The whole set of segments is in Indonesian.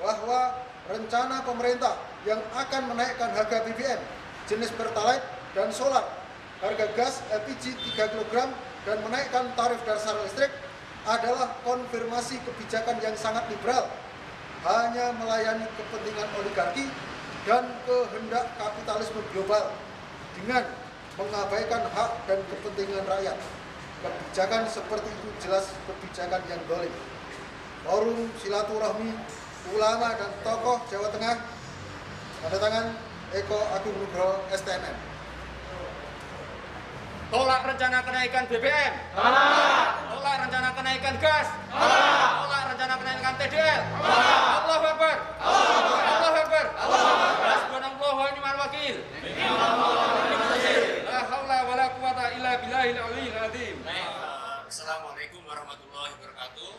bahwa rencana pemerintah yang akan menaikkan harga BBM jenis Pertalite dan solar, harga gas LPG 3 kg, dan menaikkan tarif dasar listrik adalah konfirmasi kebijakan yang sangat liberal, hanya melayani kepentingan oligarki dan kehendak kapitalisme global dengan mengabaikan hak dan kepentingan rakyat. Kebijakan seperti itu jelas kebijakan yang dolim. Forum Silaturahmi Ulama dan Tokoh Jawa Tengah, tanda tangan Eko Agung Nugroho, STMM. Tolak rencana kenaikan BBM. Tolak. Tolak rencana kenaikan gas. Tolak. Tolak rencana kenaikan TDL. Tolak. Allahu Akbar. Allahu Akbar. Hasbunallahu wa ni'mal wakil. La haula wala quwata illa billahil aliyyil azim. Assalamualaikum warahmatullahi wabarakatuh.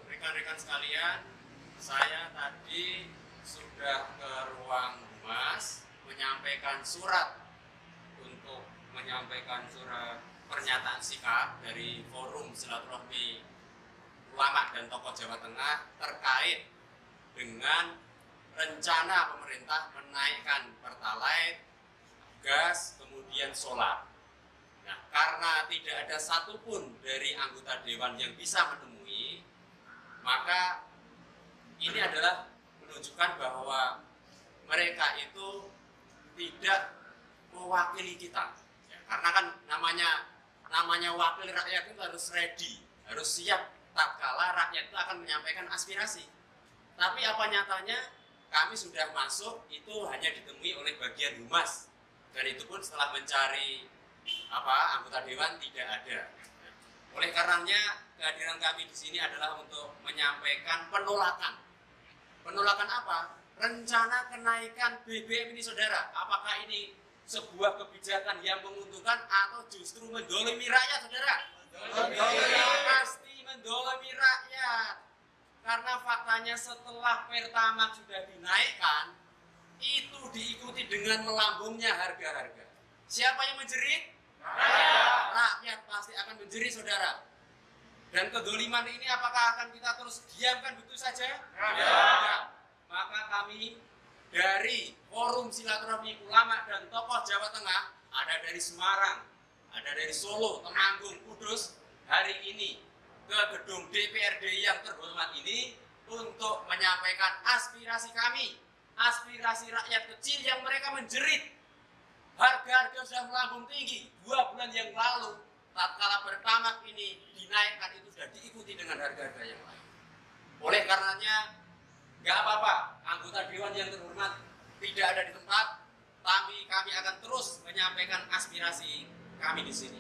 Rekan-rekan sekalian, saya tadi sudah ke ruang humas menyampaikan surat untuk menyampaikan surat pernyataan sikap dari Forum Silaturahmi Ulama dan Tokoh Jawa Tengah terkait dengan rencana pemerintah menaikkan Pertalite, gas, kemudian solar. Nah, karena tidak ada satupun dari anggota dewan yang bisa menemui, maka ini adalah menunjukkan bahwa mereka itu tidak mewakili kita. Ya, karena kan namanya wakil rakyat itu harus ready, harus siap tatkala rakyat itu akan menyampaikan aspirasi. Tapi apa nyatanya kami sudah masuk itu hanya ditemui oleh bagian humas, dan itu pun setelah mencari anggota dewan tidak ada. Oleh karenanya kehadiran kami di sini adalah untuk menyampaikan penolakan. Penolakan apa? Rencana kenaikan BBM ini, saudara. Apakah ini sebuah kebijakan yang menguntungkan atau justru mendolimi rakyat, saudara? Pasti mendolimi rakyat. Karena faktanya setelah Pertamax sudah dinaikkan, itu diikuti dengan melambungnya harga-harga. Siapa yang menjerit? Rakyat pasti akan menjerit, saudara. Dan kedoliman ini apakah akan kita terus diamkan begitu saja? Ya. Maka kami dari Forum Silaturahmi Ulama dan Tokoh Jawa Tengah, ada dari Semarang, ada dari Solo, Temanggung, Kudus, hari ini ke gedung DPRD yang terhormat ini untuk menyampaikan aspirasi kami, aspirasi rakyat kecil yang mereka menjerit. Harga-harga sudah melambung tinggi. 2 bulan yang lalu, tatkala Pertamax ini dinaikkan, itu sudah diikuti dengan harga-harga yang lain. Oleh karenanya, nggak apa-apa, anggota dewan yang terhormat tidak ada di tempat, tapi kami akan terus menyampaikan aspirasi kami di sini.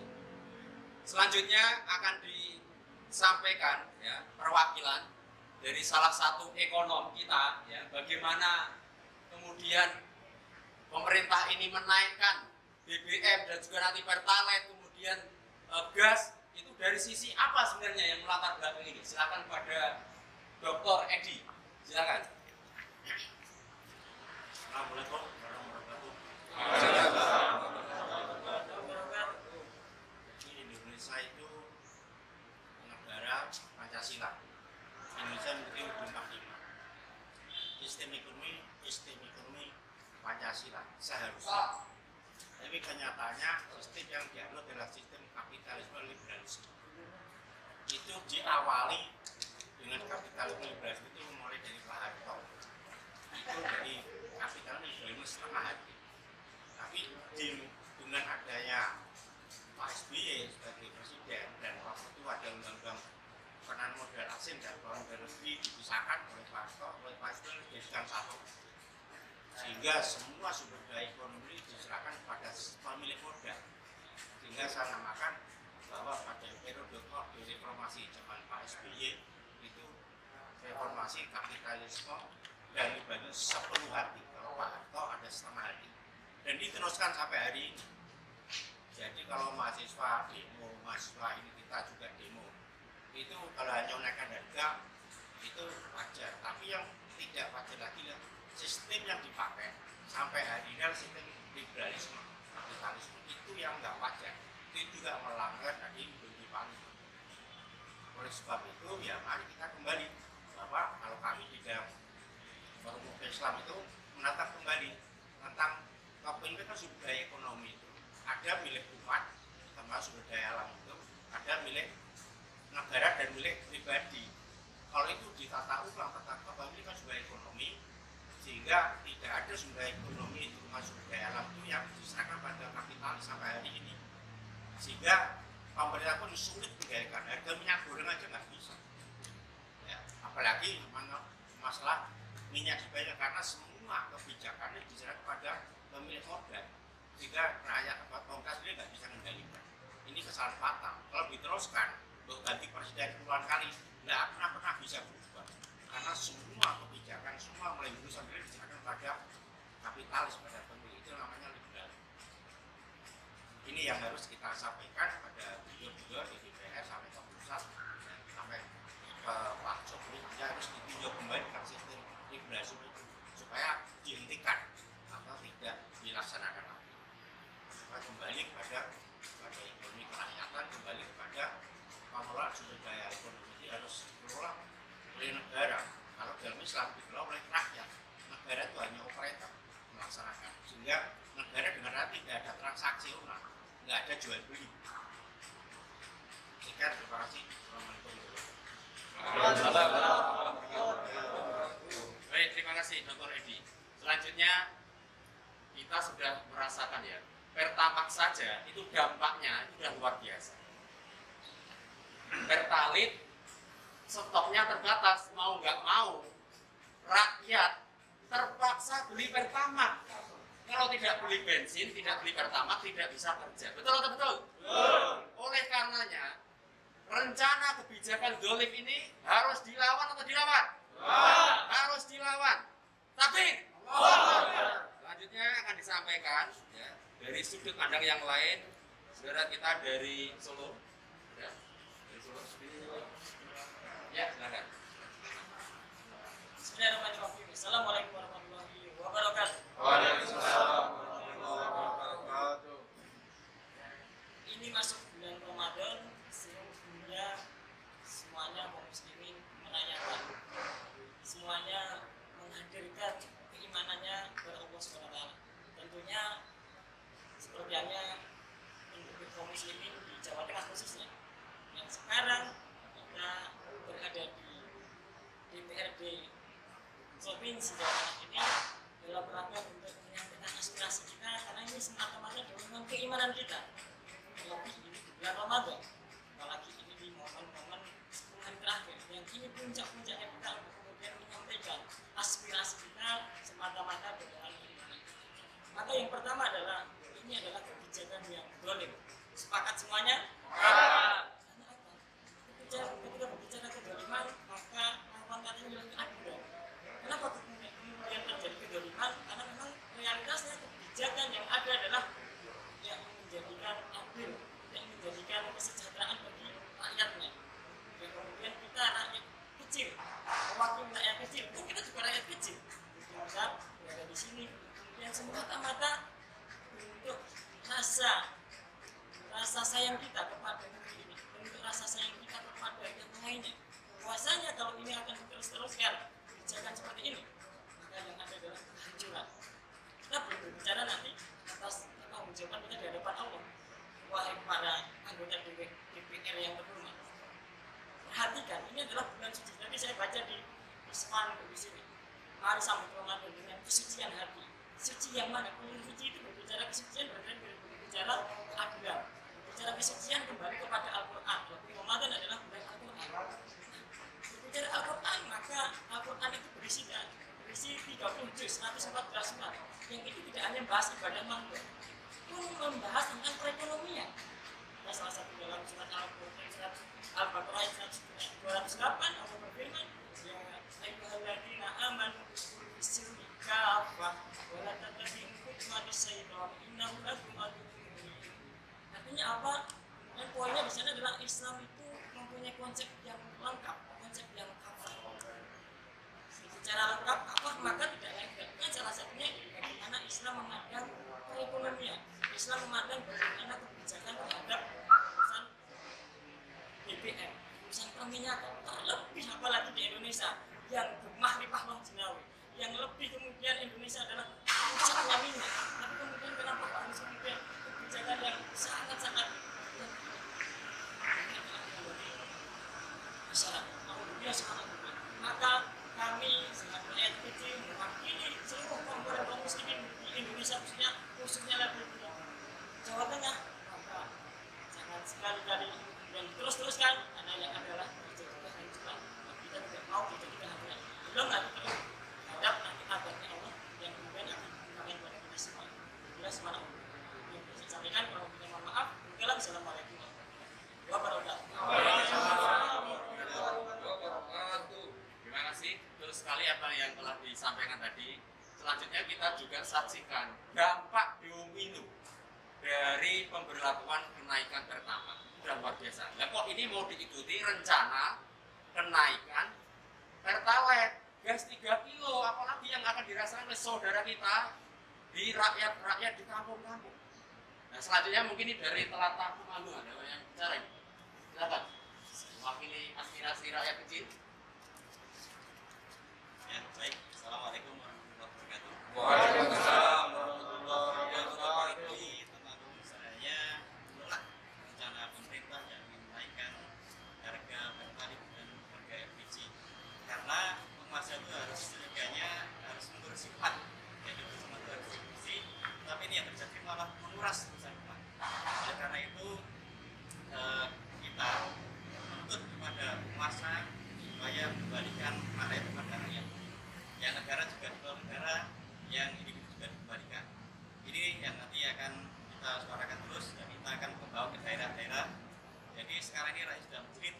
Selanjutnya akan disampaikan ya, perwakilan dari salah satu ekonom kita, ya, bagaimana kemudian pemerintah ini menaikkan BBM dan juga nanti Pertalite, kemudian gas, itu dari sisi apa sebenarnya yang melatar belakang ini? Silakan pada Dr. Edi, silakan. Assalamualaikum warahmatullahi wabarakatuh. Indonesia itu negara Pancasila. Indonesia memiliki UUD 45. Sistem ekonomi Pancasila seharusnya. Tapi kenyataannya sistem yang dianut adalah sistem kapitalisme liberalisme. Itu diawali dengan kapitalisme liberalisme itu mulai dari Pak Harto. Itu dari kapitalisme liberalisme setengah hati. Tapi dengan adanya Pak SBY sebagai presiden dan waktu itu ada undang-undang penahan modal asing dan penahan modal negeri dipisahkan oleh Pak Harto, oleh Pak SBY dijadikan satu. Sehingga semua sumber daya ekonomi diserahkan kepada pemilik modal. Sehingga saya namakan bahwa pada periode reformasi zaman Pak SBY itu reformasi kapitalisme dan liberalisme sepenuh hati. Kalau Pak Harto ada setengah hati. Dan diteruskan sampai hari ini. Jadi kalau mahasiswa demo, mahasiswa ini kita juga demo, itu kalau hanya menaikkan harga itu wajar. Tapi yang tidak wajar lagi sistem yang dipakai sampai hari ini sistem liberalisme kapitalisme itu yang nggak wajar, itu juga melanggar tadi Undang-Undang. Oleh sebab itu ya mari kita kembali dan milik pribadi. Kalau itu ditata ulang tata kepemilikan sumber ekonomi, sehingga tidak ada sumber ekonomi itu masuk daya alam itu yang diserahkan pada kapitalis sampai hari ini, sehingga pemerintah pun sulit mengendalikan harga minyak goreng aja nggak bisa ya, apalagi masalah minyak dibayar, karena semua kebijakannya diserahkan pada pemilik modal, sehingga rakyat pemerintah sendiri nggak bisa mengendalikan. Ini kesalahan fatal. Kalau diteruskan untuk ganti presiden puluhan kali nggak pernah bisa berubah, karena semua kebijakan, semua mulai dulu sampai diserahkan pada kapitalis, pada pemilik. Itu namanya liberal. Ini yang harus kita sampaikan pada beliau-beliau di DPR sampai ke pusat, sampai ke Pak Jokowi. Dia harus ditinjau kembali ke sistem liberalisme itu supaya dihentikan atau tidak dilaksanakan lagi. Supaya kembali kepada ekonomi kerakyatan, kembali kepada pengelolaan sumber daya ekonomi ini harus dikelola oleh negara. Kalau dalam Islam dikelola oleh rakyat, negara itu hanya operator melaksanakan, sehingga negara dengan rakyat tidak ada transaksi ulang, nggak ada jual beli. Sekian, terima kasih. Baik, terima kasih Dr. Edi. Selanjutnya kita sudah merasakan ya, Pertamax saja itu dampaknya itu sudah luar biasa. Pertalite stoknya terbatas, mau nggak mau rakyat terpaksa beli Pertamax. Kalau tidak beli bensin, tidak beli Pertamax, tidak bisa kerja. Betul atau betul? Oleh karenanya rencana kebijakan dolim ini harus dilawan atau dilawan? Harus dilawan. Tapi selanjutnya akan disampaikan ya, dari sudut pandang yang lain, saudara kita dari Solo. Ya, dari Solo. Ya, silakan. Bismillahirrahmanirrahim. Assalamualaikum warahmatullahi wabarakatuh. Waalaikumsalam warahmatullahi wabarakatuh. Ini masuk bulan Ramadan, seluruh dunia semuanya kaum muslimin merayakan, semuanya menghadirkan keimanannya kepada Allah SWT. Tentunya seperti halnya penduduk kaum muslimin di Jawa Tengah khususnya, yang sekarang kita berada di DPRD Provinsi Jawa Tengah ini dalam rangka untuk menyampaikan aspirasi kita, karena ini semata-mata dengan keimanan kita. Terlebih ini di bulan Ramadan, apalagi ini di momen-momen 10 hari terakhir, yang ini puncak-puncaknya kita untuk kemudian menyampaikan aspirasi kita semata-mata dengan keimanan. Maka yang pertama adalah ini adalah kebijakan yang dolim. Sepakat semuanya? Karena apa? Ketika berbicara kedoliman, maka lawan katanya lebih adil. Kenapa kemudian terjadi kedoliman? Karena memang realitasnya kebijakan yang ada adalah yang menjadikan adil, yang menjadikan kesejahteraan bagi rakyatnya. Dan kemudian kita rakyat kecil, mewakili rakyat kecil, kita juga rakyat kecil. Yang besar berada di sini, kemudian semata-mata untuk rasa sayang kita kepada negeri ini, untuk rasa sayang kita kepada yang lainnya. Bahwasanya kalau ini akan terus-teruskan kebijakan seperti ini, maka yang ada adalah kehancuran. Kita belum berbicara nanti atas pertanggungjawaban kita di hadapan Allah. Wahai para anggota DPR yang terhormat, perhatikan, ini adalah bulan suci. Tadi saya baca di spanduk di sini. Mari sambut Ramadan dengan kesucian hati. Suci yang mana? Bulan suci itu berbicara kesucian, berbicara keadilan, berbicara kesucian kembali kepada Al-Quran. Ramadan adalah bulan Al-Quran. Berbicara Al-Quran, maka Al-Quran itu berisi 30 juz, 114 surat. Yang itu tidak hanya membahas ibadah makhluk, pun membahas tentang perekonomian. Nah, salah satu dalam surat Al-Baqarah ayat 208 Allah berfirman, ya ayyuhalladzina amanu bisirri kafah wa la tattabi'u khutuwati syaitan innahu lakum aduwwun mubin. Artinya apa? Dan poinnya di sana adalah Islam itu mempunyai konsep yang lengkap, konsep yang kafah. Secara lengkap apa? Maka tidak lain tidak salah satunya bagaimana Islam memandang perekonomian. Islam memandang bagaimana kebijakan terhadap urusan BBM, urusan perminyakan. Terlebih apalagi di Indonesia yang bermahrifah non jinawi, yang lebih kemudian Indonesia adalah puncaknya minyak. Tapi kemudian kenapa harus kemudian kebijakan yang sangat-sangat dampak domino dari pemberlakuan kenaikan pertamax sudah luar biasa. Nah kok ini mau diikuti rencana kenaikan pertalite gas 3 kilo, apalagi yang akan dirasakan oleh saudara kita di rakyat di kampung-kampung. Nah selanjutnya mungkin ini dari Telata Pemanggung ada yang bicara ini. Silakan mewakili aspirasi rakyat kecil. Ya, baik. Assalamualaikum warahmatullahi wabarakatuh. Waalaikumsalam warahmatullahi wabarakatuh. Di Temanggung misalnya menolak rencana pemerintah yang menaikkan harga pertalite dan harga LPG karena penguasa itu harus setidaknya harus membersihkan, jadi bersama itu harus bersih, tapi ini yang terjadi malah menguras bersama. Oleh karena itu kita menuntut kepada penguasa supaya kembalikan rakyat kepada rakyat. Yang negara juga dua negara, yang individu juga dikembalikan. Ini yang nanti akan kita suarakan terus dan kita akan membawa ke daerah-daerah. Jadi sekarang ini rakyat sudah menjerit,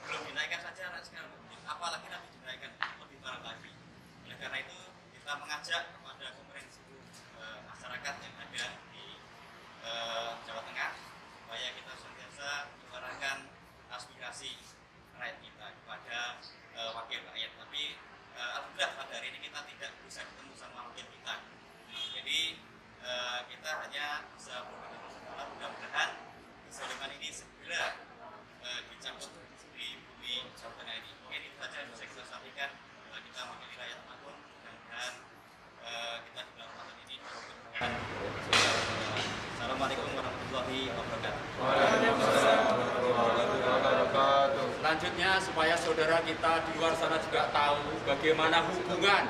belum dinaikkan saja rakyat sekarang menjerit, apalagi nanti dinaikkan lebih parah lagi. Oleh karena itu kita mengajak kepada komprehensif masyarakat yang ada di Jawa Tengah supaya kita senantiasa menyuarakan aspirasi rakyat kita kepada wakil rakyat. Tapi alhamdulillah pada hari ini kita tidak bisa ketemu sama wakil kita. Jadi kita hanya bisa berdoa kepada mudah-mudahan kesalahan ini segera dicabut di bumi Jawa Tengah ini. Mungkin itu saja yang bisa kita sampaikan. Kita mewakili rakyat Temanggung, mudah-mudahan kita di bulan Ramadan ini Assalamualaikum warahmatullahi wabarakatuh. Waalaikumsalam warahmatullahi wabarakatuh. Selanjutnya supaya saudara kita di luar sana juga tahu bagaimana hubungan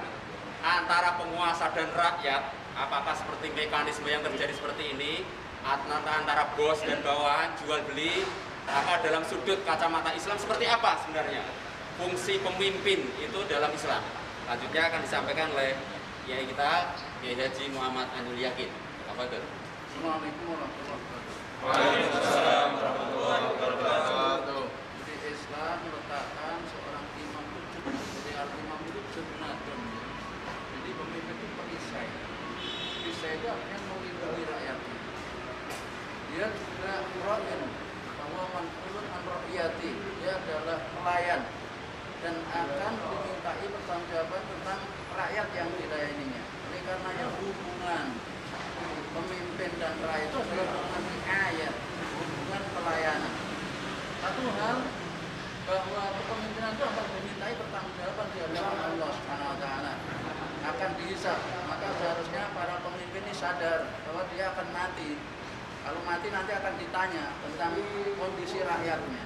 antara penguasa dan rakyat, apakah seperti mekanisme yang terjadi seperti ini antara bos dan bawahan, jual beli, maka dalam sudut kacamata Islam seperti apa sebenarnya fungsi pemimpin itu dalam Islam. Selanjutnya akan disampaikan oleh Kiai kita, Kiai Haji Muhammad Anul Yakin. Apa itu? Assalamualaikum warahmatullahi wabarakatuh. Waalaikumsalam warahmatullahi wabarakatuh. Jadi Islam meletakkan seorang imam itu jurnah. Jadi al-imam itu jurnatun. Jadi pemimpin itu perisai. Perisai itu artinya melindungi rakyatnya. Dia juga ra'in, bahwa manfulun an ra'iyati. Dia adalah pelayan dan akan dimintai pertanggungjawaban tentang rakyat yang dilayaninya. Oleh karenanya hubungan pemimpin dan rakyat itu adalah hubungan ayat, hubungan pelayanan. Satu hal bahwa kepemimpinan itu akan dimintai pertanggungjawaban di hadapan Allah Subhanahu wa taala, akan dihisab. Maka seharusnya para pemimpin ini sadar bahwa dia akan mati. Kalau mati nanti akan ditanya tentang kondisi rakyatnya.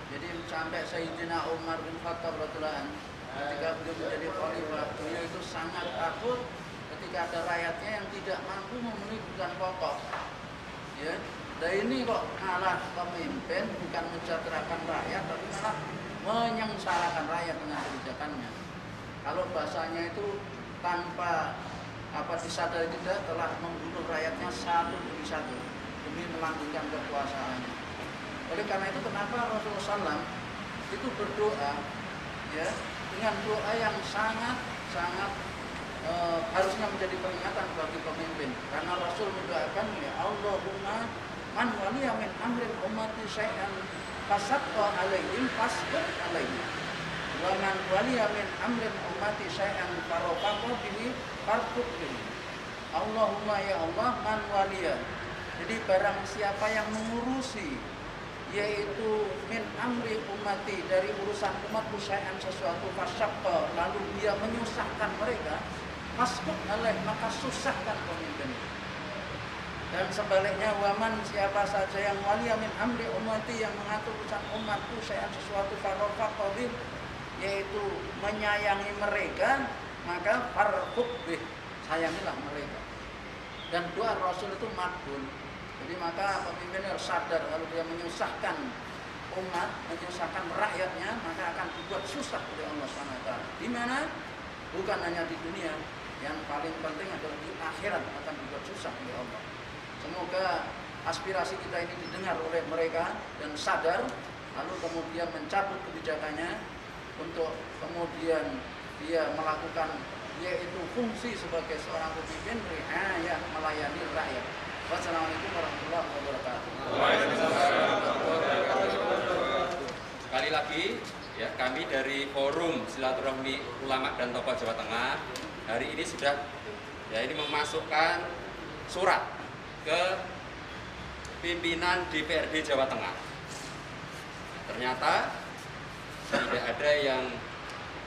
Jadi sampai Sayyidina Umar bin Khattab radhiyallahu anhu ketika beliau menjadi khalifah, beliau itu sangat takut ketika ada rakyatnya yang tidak mampu memenuhi kebutuhan pokok. Ya, dan ini kok malah pemimpin bukan mensejahterakan rakyat, tapi malah menyengsarakan rakyat dengan kebijakannya. Kalau bahasanya itu tanpa disadari tidak telah membunuh rakyatnya satu demi satu demi melanggengkan kekuasaannya. Oleh karena itu kenapa Rasulullah SAW itu berdoa, ya, dengan doa yang sangat harusnya menjadi peringatan bagi pemimpin, karena Rasul mendoakan, ya Allahumma man waliya min amrin ummati syai'an fasaqqa alaihim fasqut alaihim wa man waliya min amrin ummati syai'an faraqqa bihi farqut bihi. Allahumma ya Allah man waliya, jadi barang siapa yang mengurusi, yaitu min amri ummati, dari urusan umatku syai'an sesuatu fasaqqa, lalu dia menyusahkan mereka, fasqut alaih, maka susahkan pemimpin. Dan sebaliknya, waman siapa saja yang waliya min amri ummati, yang mengatur urusan umatku syai'an sesuatu faraqqa bih, yaitu menyayangi mereka, maka farqut bih, sayangilah mereka. Dan doa Rasul itu makbul. Jadi maka pemimpin harus sadar kalau dia menyusahkan umat, menyusahkan rakyatnya, maka akan dibuat susah oleh Allah SWT. Di mana? Bukan hanya di dunia, yang paling penting adalah di akhirat akan dibuat susah oleh Allah. Semoga aspirasi kita ini didengar oleh mereka dan sadar, lalu kemudian mencabut kebijakannya untuk kemudian dia melakukan yaitu fungsi sebagai seorang pemimpin riayah melayani rakyat. Wassalamualaikum warahmatullahi wabarakatuh. Sekali lagi ya, kami dari Forum Silaturahmi Ulama dan Tokoh Jawa Tengah hari ini sudah ya ini memasukkan surat ke pimpinan DPRD Jawa Tengah. Ternyata tidak ada yang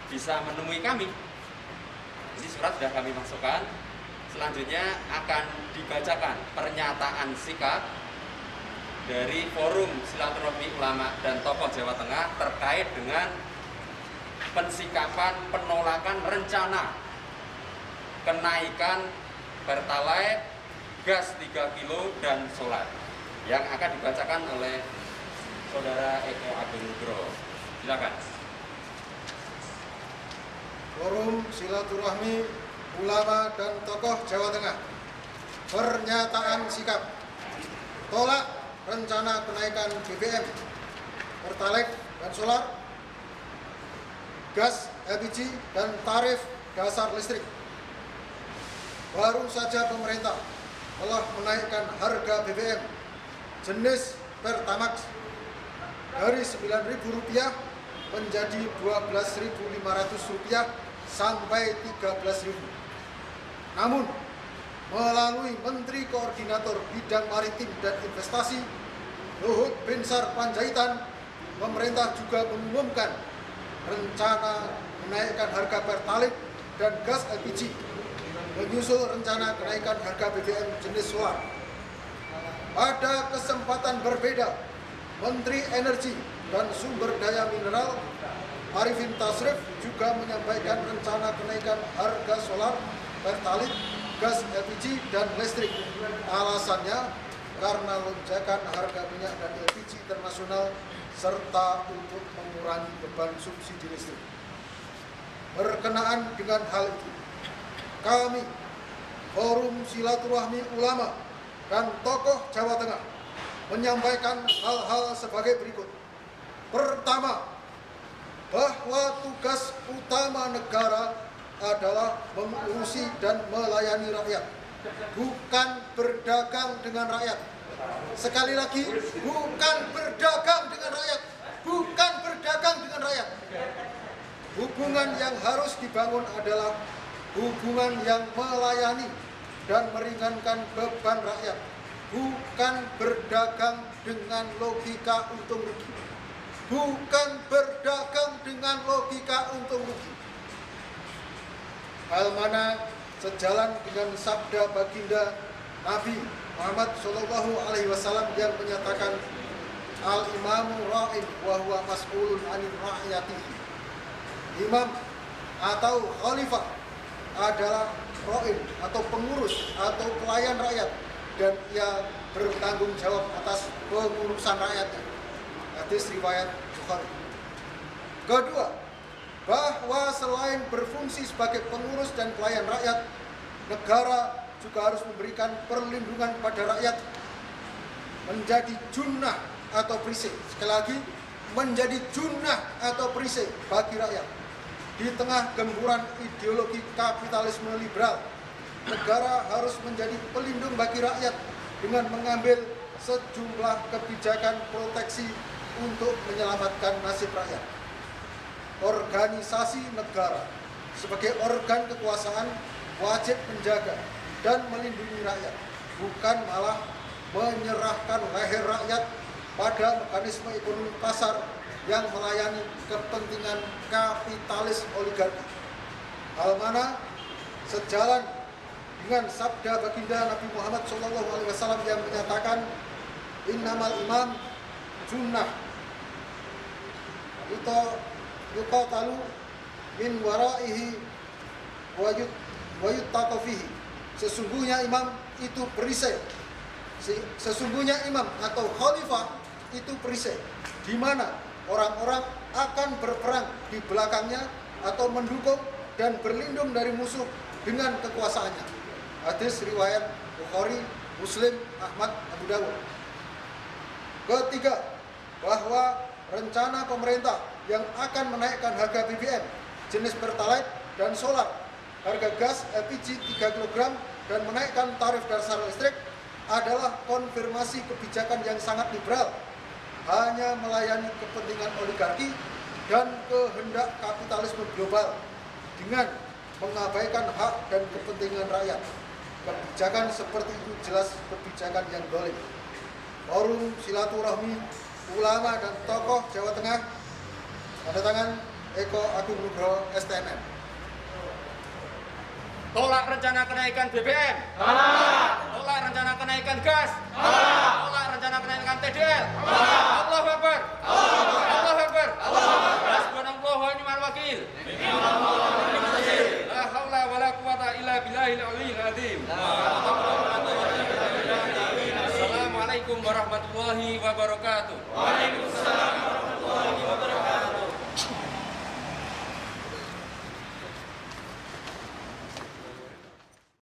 bisa menemui kami. Ini surat sudah kami masukkan. Selanjutnya akan dibacakan pernyataan sikap dari Forum Silaturahmi Ulama dan Tokoh Jawa Tengah terkait dengan pensikapan penolakan rencana kenaikan Pertalite, gas 3 kilo dan solar yang akan dibacakan oleh Saudara Eko Agung Nugroho. Silakan. Forum Silaturahmi Ulama dan Tokoh Jawa Tengah. Pernyataan sikap tolak rencana kenaikan BBM, Pertalite dan solar, gas LPG dan tarif dasar listrik. Baru saja pemerintah telah menaikkan harga BBM jenis Pertamax dari Rp9.000 menjadi Rp12.500 sampai Rp13.000. Namun, melalui Menteri Koordinator Bidang Maritim dan Investasi, Luhut Binsar Panjaitan, pemerintah juga mengumumkan rencana menaikkan harga Pertalite dan gas LPG, menyusul rencana kenaikan harga BBM jenis solar. Pada kesempatan berbeda, Menteri Energi dan Sumber Daya Mineral Arifin Tasrif juga menyampaikan rencana kenaikan harga solar, Pertalite, gas LPG dan listrik. Alasannya karena lonjakan harga minyak dan LPG internasional serta untuk mengurangi beban subsidi listrik. Berkenaan dengan hal itu, kami Forum Silaturahmi Ulama dan Tokoh Jawa Tengah menyampaikan hal-hal sebagai berikut. Pertama, bahwa tugas utama negara adalah mengurusi dan melayani rakyat, bukan berdagang dengan rakyat. Sekali lagi, bukan berdagang dengan rakyat, bukan berdagang dengan rakyat. Hubungan yang harus dibangun adalah hubungan yang melayani dan meringankan beban rakyat, bukan berdagang dengan logika untung rugi. Bukan berdagang dengan logika untung rugi. Hal mana sejalan dengan sabda baginda Nabi Muhammad SAW yang menyatakan al-imamu ra'in wa huwa mas'ulun 'anil ra'yatihi. Imam atau khalifah adalah ra'in atau pengurus atau pelayan rakyat, dan ia bertanggung jawab atas pengurusan rakyatnya. Hadis riwayat Bukhari. Kedua, bahwa selain berfungsi sebagai pengurus dan pelayan rakyat, negara juga harus memberikan perlindungan pada rakyat, menjadi junnah atau perisai. Sekali lagi, menjadi junnah atau perisai bagi rakyat. Di tengah gemburan ideologi kapitalisme liberal, negara harus menjadi pelindung bagi rakyat dengan mengambil sejumlah kebijakan proteksi untuk menyelamatkan nasib rakyat. Organisasi negara sebagai organ kekuasaan wajib menjaga dan melindungi rakyat, bukan malah menyerahkan leher rakyat pada mekanisme ekonomi pasar yang melayani kepentingan kapitalis oligarki. Hal mana sejalan dengan sabda baginda Nabi Muhammad SAW yang menyatakan innamal imam junnah yuqatalu min waraihi wa yuttaqu fihi. Sesungguhnya imam itu perisai. Sesungguhnya imam atau khalifah itu perisai, di mana orang-orang akan berperang di belakangnya atau mendukung dan berlindung dari musuh dengan kekuasaannya. Hadis riwayat Bukhari, Muslim, Ahmad, Abu Dawud. Ketiga, bahwa rencana pemerintah yang akan menaikkan harga BBM jenis Pertalite dan solar harga gas LPG 3 kg dan menaikkan tarif dasar listrik adalah konfirmasi kebijakan yang sangat liberal, hanya melayani kepentingan oligarki dan kehendak kapitalisme global dengan mengabaikan hak dan kepentingan rakyat. Kebijakan seperti itu jelas kebijakan yang dolim. Forum Silaturahmi Ulama dan Tokoh Jawa Tengah, tanda tangan Eko Agung Nugroho STMM. Tolak rencana kenaikan BBM. Tolak rencana kenaikan gas. Tolak rencana kenaikan TDL. Allahu Akbar. Allahu Akbar. Hasbunallahu wa ni'mal wakil. La haula wala quwata illa billahil aliyyil azim. Assalamualaikum warahmatullahi wabarakatuh. Waalaikumsalam warahmatullahi wabarakatuh.